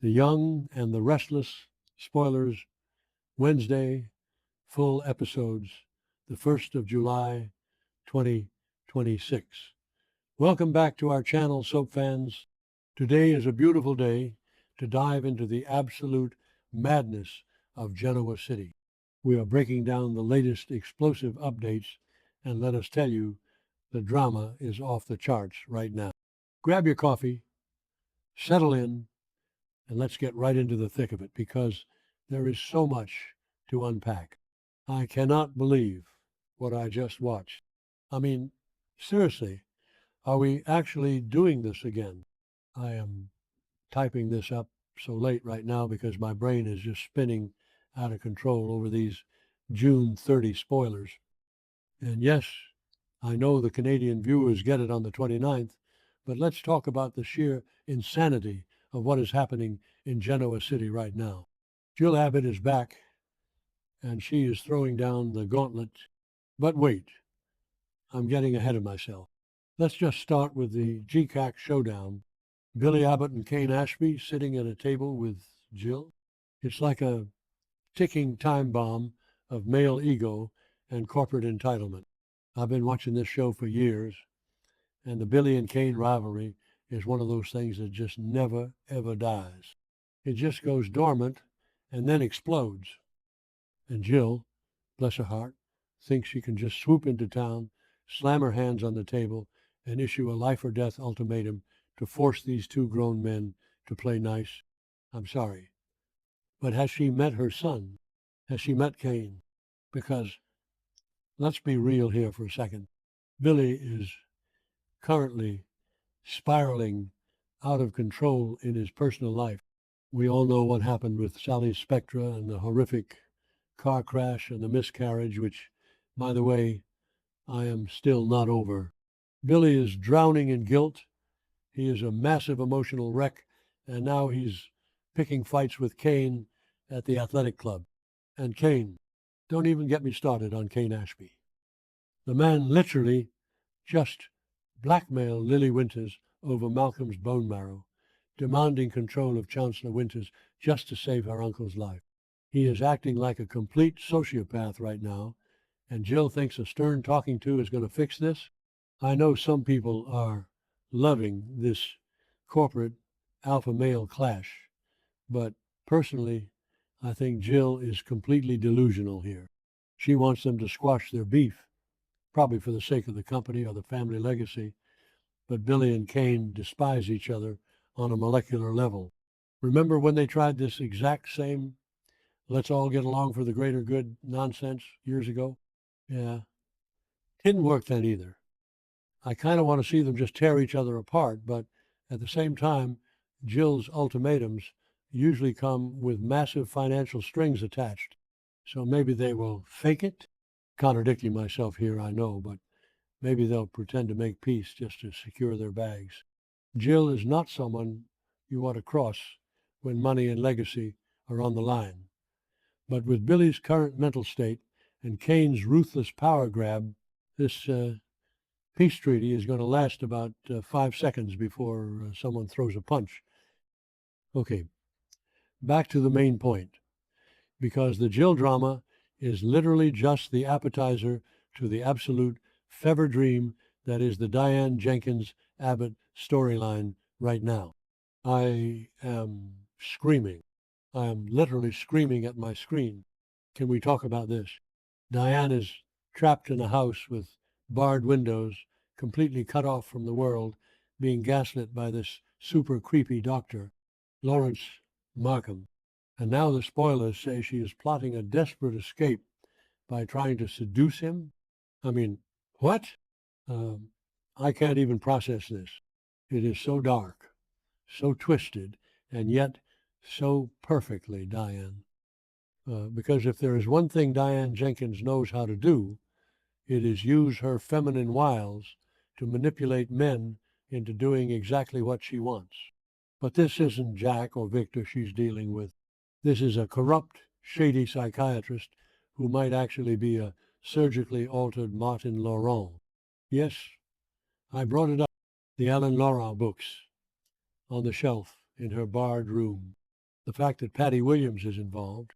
The Young and the Restless, spoilers, Wednesday, full episodes, the 1st of July, 2026. Welcome back to our channel, soap fans. Today is a beautiful day to dive into the absolute madness of Genoa City. We are breaking down the latest explosive updates, and let us tell you, the drama is off the charts right now. Grab your coffee, settle in, and let's get right into the thick of it because there is so much to unpack. I cannot believe what I just watched. I mean, seriously, are we actually doing this again? I am typing this up so late right now because my brain is just spinning out of control over these June 30 spoilers. And yes, I know the Canadian viewers get it on the 29th, but let's talk about the sheer insanity of what is happening in Genoa City right now. Jill Abbott is back, and she is throwing down the gauntlet. But wait, I'm getting ahead of myself. Let's just start with the GCAC showdown. Billy Abbott and Kane Ashby sitting at a table with Jill. It's like a ticking time bomb of male ego and corporate entitlement. I've been watching this show for years, and the Billy and Kane rivalry is one of those things that just never, ever dies. It just goes dormant and then explodes. And Jill, bless her heart, thinks she can just swoop into town, slam her hands on the table, and issue a life or death ultimatum to force these two grown men to play nice. I'm sorry. But has she met her son? Has she met Kane? Because let's be real here for a second. Billy is currently spiraling out of control in his personal life. We all know what happened with Sally Spectra and the horrific car crash and the miscarriage, which, by the way, I am still not over. Billy is drowning in guilt. He is a massive emotional wreck, and now he's picking fights with Kane at the athletic club. And Kane, don't even get me started on Kane Ashby. The man literally just blackmailed Lily Winters over Malcolm's bone marrow, demanding control of Chancellor Winters just to save her uncle's life. He is acting like a complete sociopath right now, and Jill thinks a stern talking to is going to fix this. I know some people are loving this corporate alpha male clash, but personally, I think Jill is completely delusional here. She wants them to squash their beef, probably for the sake of the company or the family legacy, but Billy and Kane despise each other on a molecular level. Remember when they tried this exact same let's all get along for the greater good nonsense years ago? Yeah, didn't work then either. I kind of want to see them just tear each other apart, but at the same time, Jill's ultimatums usually come with massive financial strings attached. So maybe they will fake it. Contradicting myself here, I know, but maybe they'll pretend to make peace just to secure their bags. Jill is not someone you want to cross when money and legacy are on the line. But with Billy's current mental state and Kane's ruthless power grab, this peace treaty is going to last about 5 seconds before someone throws a punch. Okay, back to the main point, because the Jill drama is literally just the appetizer to the absolute fever dream that is the Diane Jenkins Abbott storyline right now. I am screaming. I am literally screaming at my screen. Can we talk about this? Diane is trapped in a house with barred windows, completely cut off from the world, being gaslit by this super creepy doctor, Lawrence Markham. And now the spoilers say she is plotting a desperate escape by trying to seduce him. I mean, what? I can't even process this. It is so dark, so twisted, and yet so perfectly Diane. Because if there is one thing Diane Jenkins knows how to do, it is use her feminine wiles to manipulate men into doing exactly what she wants. But this isn't Jack or Victor she's dealing with. This is a corrupt, shady psychiatrist who might actually be a surgically altered Martin Laurent. Yes, I brought it up, the Alain Laurent books on the shelf in her barred room. the fact that Patty Williams is involved.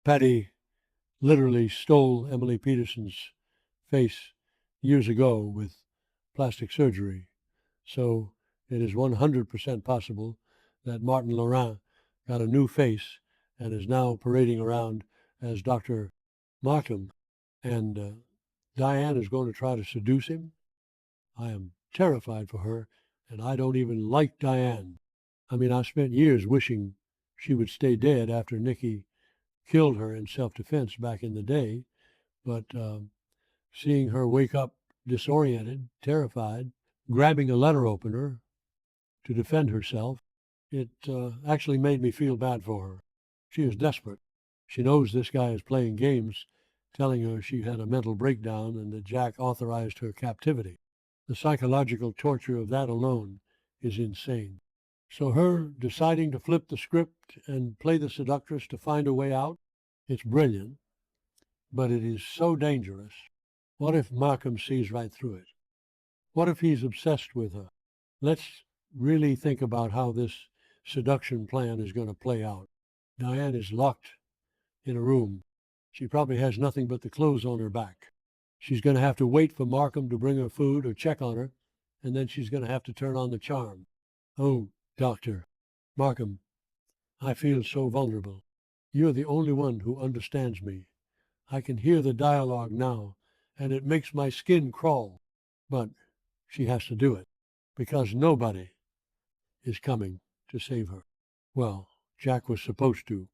Patty literally stole Emily Peterson's face years ago with plastic surgery. So it is 100% possible that Martin Laurent got a new face and is now parading around as Dr. Markham. And Diane is going to try to seduce him. I am terrified for her, and I don't even like Diane. I mean, I spent years wishing she would stay dead after Nikki killed her in self-defense back in the day, but seeing her wake up disoriented, terrified, grabbing a letter opener to defend herself, it actually made me feel bad for her. She is desperate. She knows this guy is playing games, telling her she had a mental breakdown and that Jack authorized her captivity. The psychological torture of that alone is insane. So her deciding to flip the script and play the seductress to find a way out, it's brilliant, but it is so dangerous. What if Markham sees right through it? What if he's obsessed with her? Let's really think about how this seduction plan is going to play out. Diane is locked in a room. She probably has nothing but the clothes on her back. She's going to have to wait for Markham to bring her food or check on her, and then she's going to have to turn on the charm. Oh, Doctor, Markham, I feel so vulnerable. You're the only one who understands me. I can hear the dialogue now, and it makes my skin crawl. But she has to do it, because nobody is coming to save her. Well, Jack was supposed to,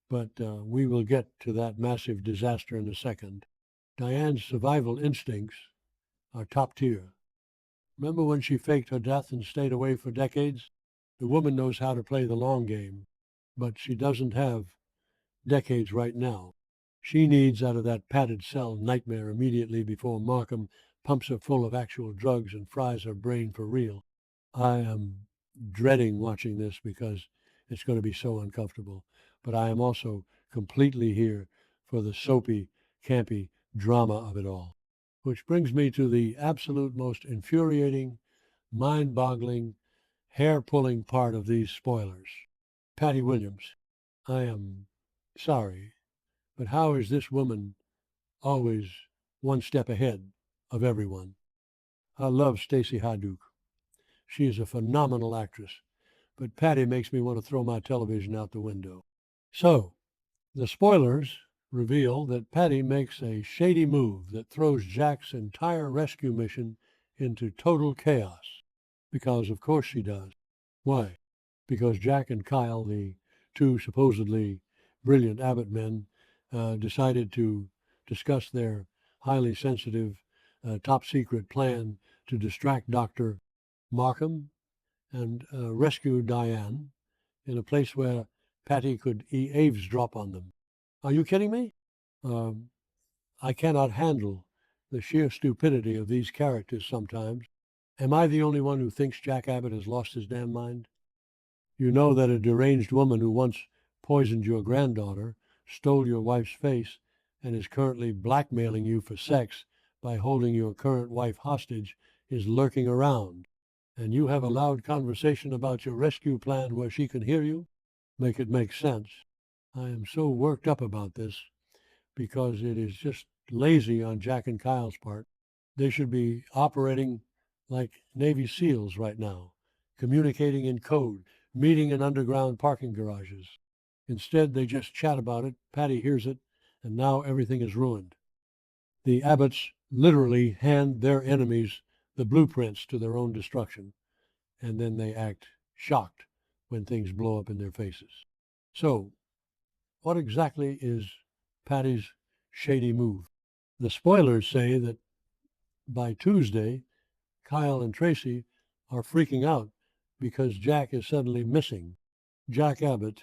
but we will get to that massive disaster in a second. Diane's survival instincts are top tier. Remember when she faked her death and stayed away for decades? The woman knows how to play the long game, but she doesn't have decades right now. She needs out of that padded cell nightmare immediately before Markham pumps her full of actual drugs and fries her brain for real. I am dreading watching this because it's going to be so uncomfortable, but I am also completely here for the soapy, campy drama of it all. Which brings me to the absolute most infuriating, mind-boggling, hair-pulling part of these spoilers. Patty Williams. I am sorry, but how is this woman always one step ahead of everyone? I love Stacey Hajduk. She is a phenomenal actress, but Patty makes me want to throw my television out the window. So, the spoilers reveal that Patty makes a shady move that throws Jack's entire rescue mission into total chaos. Because of course she does. Why? Because Jack and Kyle, the two supposedly brilliant Abbott men, decided to discuss their highly sensitive, top secret plan to distract Dr. Markham and rescue Diane in a place where Patty could eavesdrop on them. Are you kidding me? I cannot handle the sheer stupidity of these characters sometimes. Am I the only one who thinks Jack Abbott has lost his damn mind? You know that a deranged woman who once poisoned your granddaughter, stole your wife's face, and is currently blackmailing you for sex by holding your current wife hostage is lurking around. And you have a loud conversation about your rescue plan where she can hear you? Make it make sense. I am so worked up about this because it is just lazy on Jack and Kyle's part. They should be operating like Navy SEALs right now, communicating in code, meeting in underground parking garages. Instead, they just chat about it, Patty hears it, and now everything is ruined. The Abbotts literally hand their enemies the blueprints to their own destruction, and then they act shocked when things blow up in their faces. So, what exactly is Patty's shady move? The spoilers say that by Tuesday, Kyle and Tracy are freaking out because Jack is suddenly missing. Jack Abbott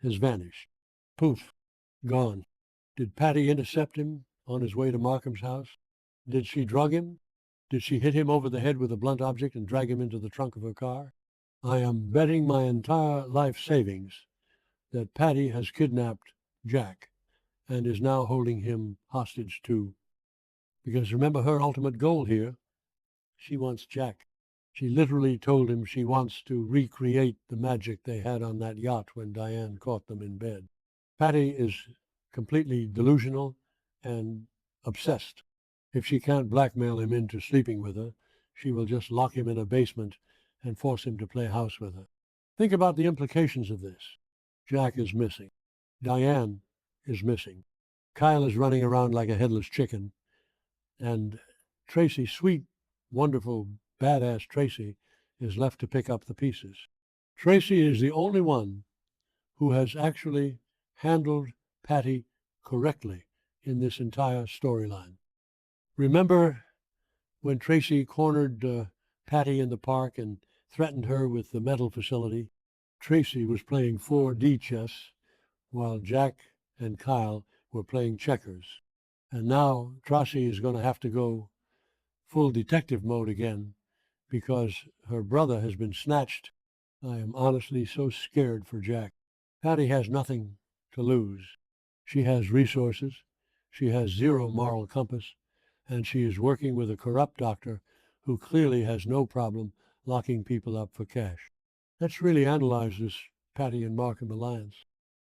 has vanished. Poof, gone. Did Patty intercept him on his way to Markham's house? Did she drug him? Did she hit him over the head with a blunt object and drag him into the trunk of her car? I am betting my entire life savings that Patty has kidnapped Jack and is now holding him hostage too. Because remember her ultimate goal here, she wants Jack. She literally told him she wants to recreate the magic they had on that yacht when Diane caught them in bed. Patty is completely delusional and obsessed. If she can't blackmail him into sleeping with her, she will just lock him in a basement and force him to play house with her. Think about the implications of this. Jack is missing. Diane is missing. Kyle is running around like a headless chicken. And Tracy, sweet, wonderful, badass Tracy, is left to pick up the pieces. Tracy is the only one who has actually handled Patty correctly in this entire storyline. Remember when Tracy cornered Patty in the park and threatened her with the mental facility? Tracy was playing 4D chess while Jack and Kyle were playing checkers. And now Tracy is going to have to go full detective mode again because her brother has been snatched. I am honestly so scared for Jack. Patty has nothing to lose. She has resources. She has zero moral compass. And she is working with a corrupt doctor who clearly has no problem locking people up for cash. Let's really analyze this Patty and Markham alliance.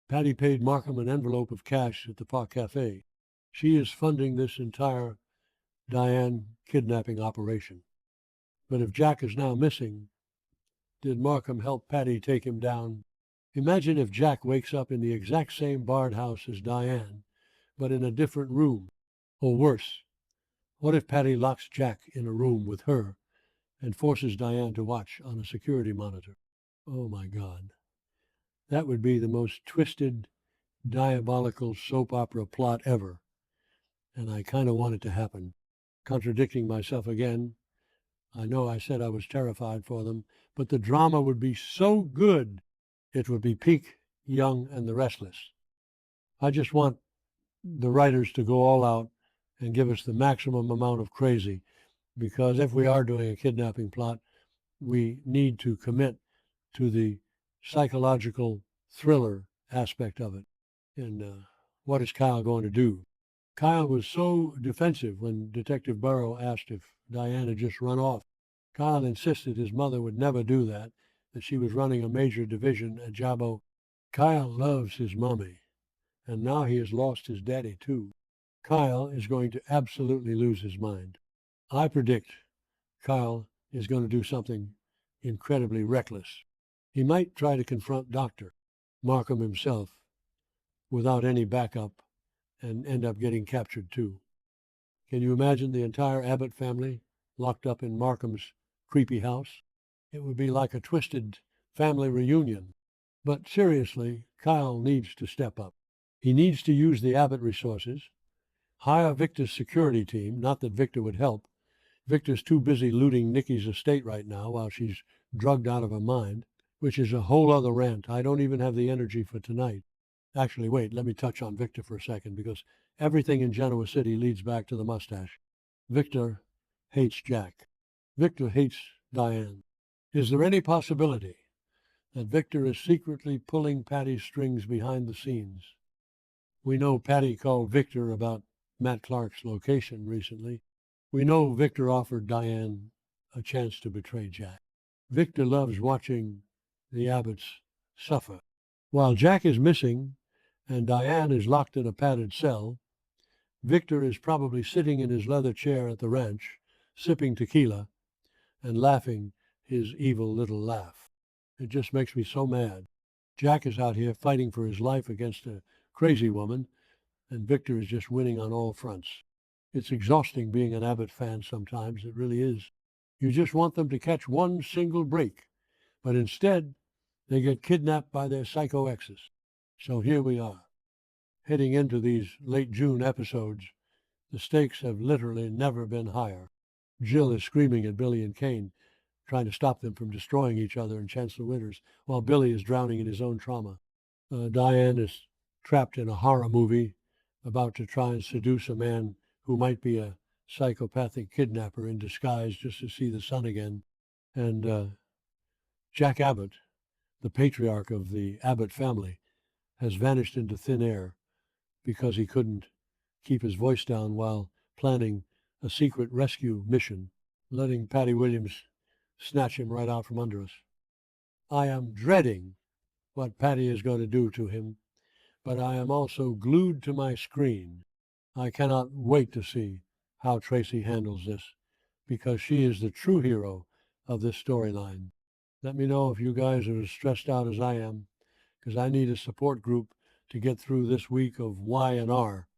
Patty paid Markham an envelope of cash at the Park Cafe. She is funding this entire Diane kidnapping operation. But if Jack is now missing, did Markham help Patty take him down? Imagine if Jack wakes up in the exact same barred house as Diane, but in a different room. Or worse, what if Patty locks Jack in a room with her and forces Diane to watch on a security monitor? Oh my God. That would be the most twisted, diabolical soap opera plot ever. And I kind of want it to happen. Contradicting myself again, I know I said I was terrified for them, but the drama would be so good, it would be peak Young and the Restless. I just want the writers to go all out and give us the maximum amount of crazy, because if we are doing a kidnapping plot, we need to commit to the psychological thriller aspect of it. And what is Kyle going to do? Kyle was so defensive when Detective Burrow asked if Diane had just run off. Kyle insisted his mother would never do that she was running a major division at Jabo. Kyle loves his mommy, and now he has lost his daddy too. Kyle is going to absolutely lose his mind. I predict Kyle is going to do something incredibly reckless. He might try to confront Dr. Markham himself without any backup and end up getting captured too. Can you imagine the entire Abbott family locked up in Markham's creepy house? It would be like a twisted family reunion. But seriously, Kyle needs to step up. He needs to use the Abbott resources, hire Victor's security team, not that Victor would help. Victor's too busy looting Nikki's estate right now while she's drugged out of her mind, which is a whole other rant. I don't even have the energy for tonight. Actually, wait, let me touch on Victor for a second, because everything in Genoa City leads back to the mustache. Victor hates Jack. Victor hates Diane. Is there any possibility that Victor is secretly pulling Patty's strings behind the scenes? We know Patty called Victor about Matt Clark's location recently. We know Victor offered Diane a chance to betray Jack. Victor loves watching the Abbotts suffer. While Jack is missing and Diane is locked in a padded cell, Victor is probably sitting in his leather chair at the ranch, sipping tequila and laughing his evil little laugh. It just makes me so mad. Jack is out here fighting for his life against a crazy woman, and Victor is just winning on all fronts. It's exhausting being an Abbott fan sometimes, it really is. You just want them to catch one single break, but instead they get kidnapped by their psycho exes. So here we are, heading into these late June episodes. The stakes have literally never been higher. Jill is screaming at Billy and Kane, trying to stop them from destroying each other in Chancellor Winters, while Billy is drowning in his own trauma. Diane is trapped in a horror movie, about to try and seduce a man who might be a psychopathic kidnapper in disguise just to see the sun again. And Jack Abbott, the patriarch of the Abbott family, has vanished into thin air because he couldn't keep his voice down while planning a secret rescue mission, letting Patty Williams snatch him right out from under us. I am dreading what Patty is going to do to him, but I am also glued to my screen. I cannot wait to see how Tracy handles this, because she is the true hero of this storyline. Let me know if you guys are as stressed out as I am, because I need a support group to get through this week of Y and R